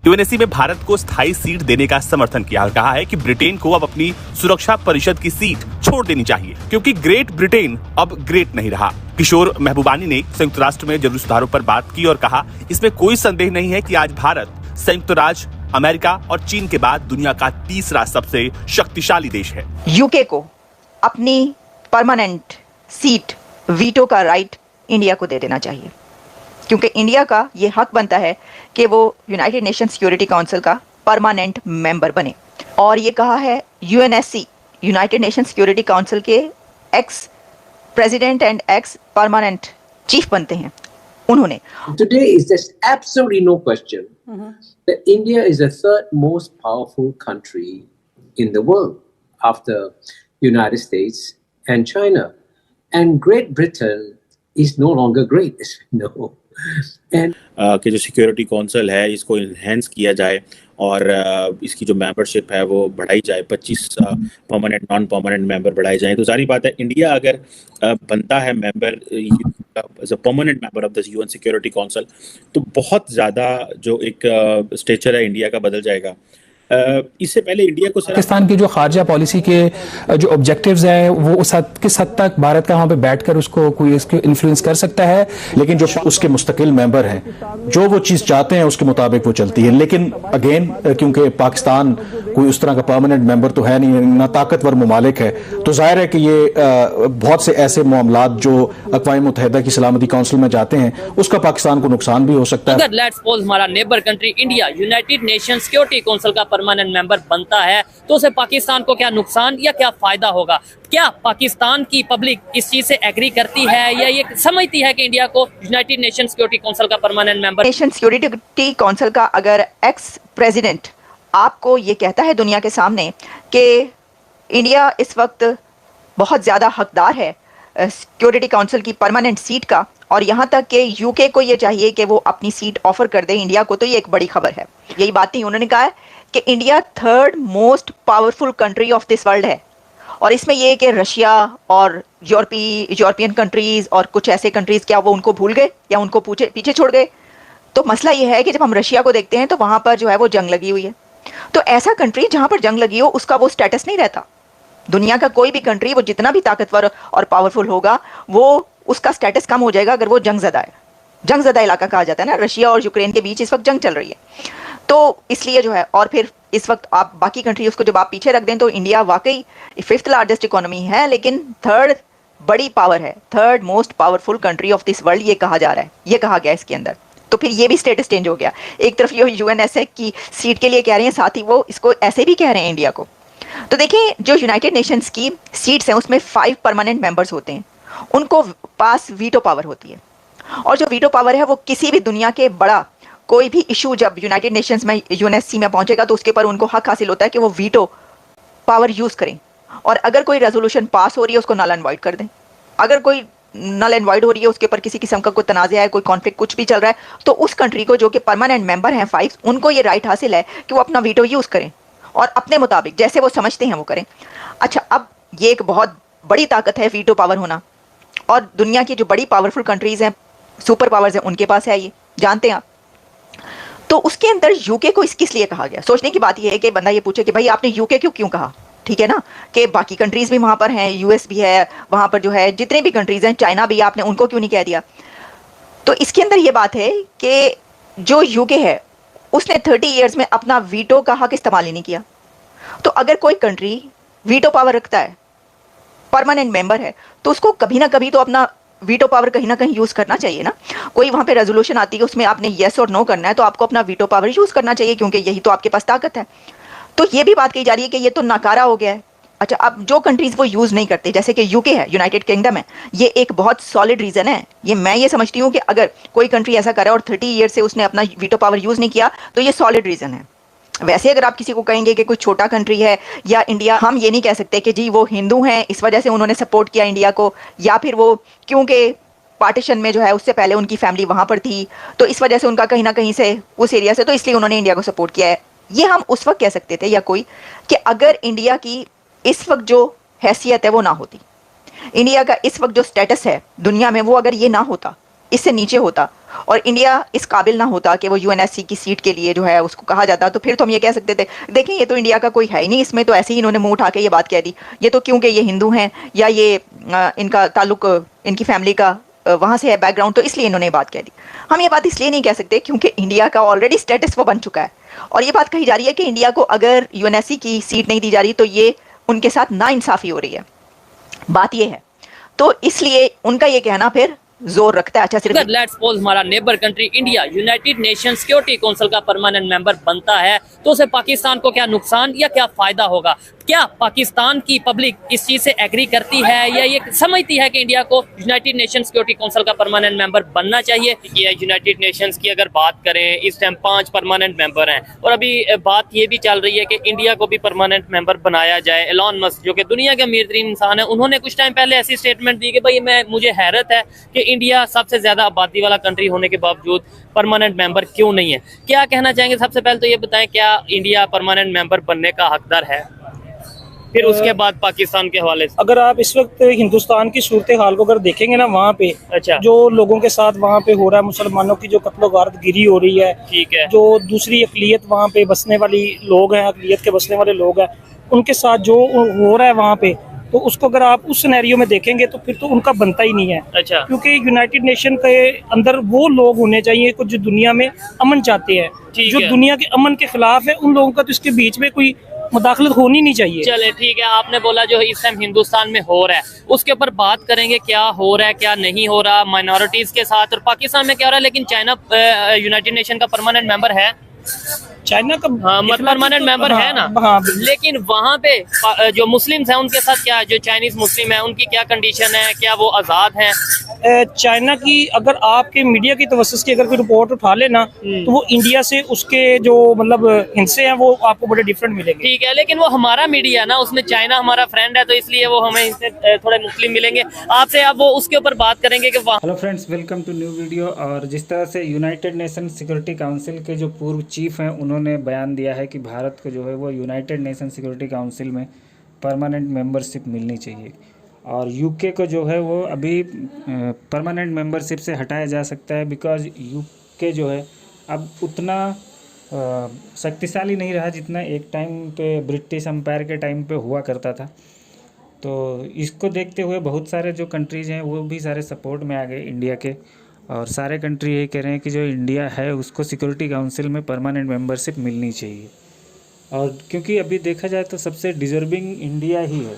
UNSC में भारत को स्थायी सीट देने का समर्थन किया और कहा है कि ब्रिटेन को अब अपनी सुरक्षा परिषद की सीट छोड़ देनी चाहिए क्योंकि ग्रेट ब्रिटेन अब ग्रेट नहीं रहा। किशोर महबूबानी ने संयुक्त राष्ट्र में जरूरी सुधारों पर बात की और कहा, इसमें कोई संदेह नहीं है कि आज भारत संयुक्त राज्य अमेरिका और चीन के बाद दुनिया का तीसरा सबसे शक्तिशाली देश है। यूके को अपनी परमानेंट सीट वीटो का राइट इंडिया को दे देना चाहिए क्योंकि इंडिया का ये हक बनता है कि वो यूनाइटेड नेशन सिक्योरिटी काउंसिल का परमानेंट मेंबर बने। और ये कहा है UNSC, United Nation Security Council के ex president and ex permanent chief बनते हैं उन्होंने। Today is there's absolutely no question that India is the third most powerful country in the world after United States and China, and Great Britain is no longer great, as we know. And कि जो security council है इसको enhance किया जाए और इसकी जो membership है वो बढ़ाई जाए, 25 परमानेंट नॉन परमानेंट मेंबर बढ़ाए जाएं। तो सारी बात है, इंडिया अगर बनता है member as a permanent member of the UN security council तो बहुत ज़्यादा जो एक स्टेचर है इंडिया का बदल जाएगा। इससे पहले इंडिया को पाकिस्तान की जो खारजा पॉलिसी के जो ऑब्जेक्टिव्स हैं वो किस हद तक भारत का वहां पे बैठकर उसको कोई इसको इन्फ्लुएंस कर सकता है, लेकिन जो उसके मुस्तकिल मेंबर हैं जो वो चीज़ चाहते हैं उसके मुताबिक वो चलती है। लेकिन अगेन क्योंकि पाकिस्तान कोई उस तरह का परमानेंट मेंबर तो है नहीं, ना ताकतवर ममालिक है, तो जाहिर है कि ये बहुत से ऐसे मामलात जो अक़वाम मुत्तहिदा की सलामती काउंसिल में जाते हैं उसका पाकिस्तान को नुकसान भी हो सकता है। अगर लेट्स सपोज हमारा neighbour country India United Nation Security Council का परमानेंट मेंबर बनता है तो उसे पाकिस्तान को क्या नुकसान या क्या फायदा होगा? क्या पाकिस्तान की पब्लिक इस चीज से एग्री करती है या ये समझती है कि इंडिया को यूनाइटेड नेशन सिक्योरिटी काउंसिल का permanent member? Nation Security Council का अगर एक्स प्रेसिडेंट आपको ये कहता है दुनिया के सामने कि इंडिया इस वक्त बहुत ज्यादा हकदार है सिक्योरिटी काउंसिल की परमानेंट सीट का, और यहाँ तक कि यूके को ये चाहिए कि वो अपनी सीट ऑफर कर दे इंडिया को, तो ये एक बड़ी खबर है। यही बात नहीं, उन्होंने कहा है कि India third most powerful country of this world है, और इसमें ये कि रशिया और यूरोपियन कंट्रीज और कुछ ऐसे कंट्रीज क्या वो उनको भूल गए या उनको पीछे छोड़ गए? तो मसला ये है कि जब हम रशिया को देखते हैं तो वहां पर जो है वो जंग लगी हुई है, तो ऐसा कंट्री जहां पर जंग लगी हो उसका वो स्टेटस नहीं रहता। दुनिया का कोई भी कंट्री वो जितना भी ताकतवर और पावरफुल होगा वो उसका स्टेटस कम हो जाएगा अगर वो जंगजदा है। जंगजदा इलाका कहा जाता है ना, रशिया और यूक्रेन के बीच इस वक्त जंग चल रही है, तो इसलिए जो है, और फिर इस वक्त आप बाकी कंट्रीज को जब आप पीछे रख दें तो इंडिया वाकई 5th लार्जेस्ट इकोनॉमी है लेकिन थर्ड बड़ी पावर है, third most powerful country of this world ये कहा जा रहा है, ये कहा गया इसके अंदर। तो फिर ये भी स्टेटस चेंज हो गया, एक तरफ ये यूएनएसए की सीट के लिए कह रहे हैं, साथ ही वो इसको ऐसे भी कह रहे हैं इंडिया को। तो देखिए जो यूनाइटेड नेशंस की सीट्स हैं उसमें 5 परमानेंट मेंबर्स होते हैं, उनको पास वीटो पावर होती है, और जो वीटो पावर है वो किसी भी दुनिया के बड़ा कोई भी इशू जब यूनाइटेड नेशंस में यूएनएससी में पहुंचेगा तो उसके ऊपर उनको हक हासिल होता है कि वो वीटो पावर यूज करें, और अगर कोई रेजोल्यूशन पास हो रही है उसको नल एंड वॉइड कर दें। अगर कोई नल एंड वॉइड हो रही है, उसके ऊपर किसी किस्म का कोई तनाज़ा है, कोई कॉन्फ्लिक्ट कुछ भी चल रहा है, तो उस कंट्री को जो कि परमानेंट मेंबर हैं 5, उनको ये राइट हासिल है कि वो अपना वीटो यूज करें और अपने मुताबिक जैसे वो समझते हैं वो करें। अच्छा, अब ये एक बहुत बड़ी ताकत है वीटो पावर होना, और दुनिया की जो बड़ी पावरफुल कंट्रीज हैं, सुपर पावर्स हैं, उनके पास है, ये जानते हैं आप। तो उसके अंदर यूके को किस लिए कहा गया? सोचने की बात यह है कि बंदा ये पूछे कि भाई आपने यूके क्यों कहा, ठीक है ना, कि बाकी कंट्रीज भी वहां पर हैं, यूएस भी है वहां पर, जो है जितने भी कंट्रीज हैं, चाइना भी, आपने उनको क्यों नहीं कह दिया? तो इसके अंदर ये बात है कि जो यूके है उसने 30 ईयर्स में अपना वीटो का हक इस्तेमाल ही नहीं किया। तो अगर कोई कंट्री वीटो पावर रखता है, परमानेंट मेंबर है, तो उसको कभी ना कभी तो अपना वीटो पावर कहीं ना कहीं यूज करना चाहिए ना। कोई वहां पे रेजोल्यूशन आती है उसमें आपने येस और नो करना है, तो आपको अपना वीटो पावर यूज करना चाहिए क्योंकि यही तो आपके पास ताकत है। तो ये भी बात कही जा रही है कि ये तो नाकारा हो गया है। अच्छा, अब जो कंट्रीज वो यूज नहीं करते, जैसे कि यूके है, यूनाइटेड किंगडम है, ये एक बहुत सॉलिड रीजन है। ये मैं ये समझती हूँ कि अगर कोई कंट्री ऐसा करे और 30 ईयर से उसने अपना वीटो पावर यूज नहीं किया तो ये सॉलिड रीजन है। वैसे अगर आप किसी को कहेंगे कि कोई छोटा कंट्री है या इंडिया, हम ये नहीं कह सकते कि जी वो हिंदू हैं इस वजह से उन्होंने सपोर्ट किया इंडिया को, या फिर वो क्योंकि पार्टीशन में जो है उससे पहले उनकी फैमिली वहां पर थी तो इस वजह से उनका कहीं ना कहीं से उस एरिया से, तो इसलिए उन्होंने इंडिया को सपोर्ट किया है। ये हम उस वक्त कह सकते थे या कोई कि अगर इंडिया की इस वक्त जो हैसियत है वो ना होती, इंडिया का इस वक्त जो स्टेटस है दुनिया में वो अगर ये ना होता, इससे नीचे होता और इंडिया इस काबिल ना होता कि वो यूएनएससी की सीट के लिए जो है उसको कहा जाता, तो फिर तो हम ये कह सकते थे देखें ये तो इंडिया का कोई है ही नहीं इसमें, तो ऐसे ही इन्होंने मुंह उठा के ये बात कह दी, ये तो क्योंकि ये हिंदू हैं या ये इनका ताल्लुक इनकी फैमिली का वहाँ से है बैकग्राउंड, तो इसलिए इन्होंने बात कह दी। हम ये बात इसलिए नहीं कह सकते क्योंकि इंडिया का ऑलरेडी स्टेटस वो बन चुका है और ये बात कही जा रही है कि इंडिया को अगर यूएनएससी की सीट नहीं दी जा रही तो ये उनके साथ नाइंसाफ़ी हो रही है, बात ये है। तो इसलिए उनका ये कहना फिर जोर रखता है। अच्छा सिर्फ अगर लेट्स सपोज हमारा neighbour country India United Nation Security Council का परमानेंट मेंबर बनता है तो उसे पाकिस्तान को क्या नुकसान या क्या फायदा होगा? क्या पाकिस्तान की पब्लिक इस चीज से एग्री करती है या ये समझती है कि इंडिया को यूनाइटेड नेशन सिक्योरिटी काउंसिल का परमानेंट मेंबर बनना चाहिए? यूनाइटेड नेशंस की अगर बात करें इस टाइम 5 परमानेंट मेंबर हैं और अभी बात ये भी चल रही है कि इंडिया को भी परमानेंट मेंबर बनाया जाए। एलन मस्क जो कि दुनिया के अमीर तरीन इंसान है, उन्होंने कुछ टाइम पहले ऐसी स्टेटमेंट दी कि भाई मुझे हैरत है कि इंडिया सबसे ज्यादा आबादी वाला कंट्री होने के बावजूद परमानेंट मेंबर क्यों नहीं है। क्या कहना चाहेंगे? सबसे पहले तो ये बताएं, क्या इंडिया परमानेंट मेंबर बनने का हकदार है? फिर उसके बाद पाकिस्तान के हवाले से अगर आप इस वक्त हिंदुस्तान की सूरत हाल को अगर देखेंगे ना, वहाँ पे अच्छा जो लोगों के साथ वहाँ पे हो रहा है, मुसलमानों की जो कत्लो गारत गिरी हो रही है, ठीक है, जो दूसरी अकलियत वहाँ पे बसने वाली लोग हैं, अकलियत के बसने वाले लोग हैं, उनके साथ जो हो रहा है वहाँ पे, तो उसको अगर आप उस सिनेरियो में देखेंगे तो फिर तो उनका बनता ही नहीं है। अच्छा, क्योंकि यूनाइटेड नेशन के अंदर वो लोग होने चाहिए जो दुनिया में अमन चाहते हैं, जो दुनिया के अमन के खिलाफ है, उन लोगों का तो इसके बीच में कोई मुदाखलत होनी नहीं चाहिए। चले ठीक है, आपने बोला जो इस टाइम हिंदुस्तान में हो रहा है उसके ऊपर बात करेंगे, क्या हो रहा है क्या नहीं हो रहा माइनॉरिटीज के साथ, और पाकिस्तान में क्या हो रहा है। लेकिन चाइना यूनाइटेड नेशन का परमानेंट मेंबर है, चाइना का परमानेंट मेंबर है ना। हाँ, लेकिन वहाँ पे जो मुस्लिम्स हैं उनके साथ क्या, जो चाइनीज मुस्लिम है उनकी क्या कंडीशन है, क्या वो आज़ाद हैं? चाइना की अगर आपके मीडिया की तवज्जुह की अगर कोई रिपोर्ट उठा लेना तो वो इंडिया से उसके जो मतलब हिस्से हैं वो आपको बड़े डिफरेंट मिलेंगे। ठीक है, लेकिन वो हमारा मीडिया ना, उसमें चाइना हमारा फ्रेंड है तो इसलिए वो हमें इससे थोड़े मुस्लिम मिलेंगे। आपसे अब वो उसके ऊपर बात करेंगे कि वहाँ। Hello friends, welcome to new video. और जिस तरह से यूनाइटेड नेशन सिक्योरिटी काउंसिल के जो पूर्व चीफ हैं उन्होंने बयान दिया है कि भारत को जो है वो यूनाइटेड नेशन सिक्योरिटी काउंसिल में परमानेंट मेंबरशिप मिलनी चाहिए, और यूके को जो है वो अभी परमानेंट मेंबरशिप से हटाया जा सकता है, बिकॉज यूके जो है अब उतना शक्तिशाली नहीं रहा जितना एक टाइम पे ब्रिटिश एम्पायर के टाइम पे हुआ करता था। तो इसको देखते हुए बहुत सारे जो कंट्रीज़ हैं वो भी सारे सपोर्ट में आ गए इंडिया के, और सारे कंट्री यही कह रहे हैं कि जो इंडिया है उसको सिक्योरिटी काउंसिल में परमानेंट मेंबरशिप मिलनी चाहिए। और क्योंकि अभी देखा जाए तो सबसे डिज़र्विंग इंडिया ही है,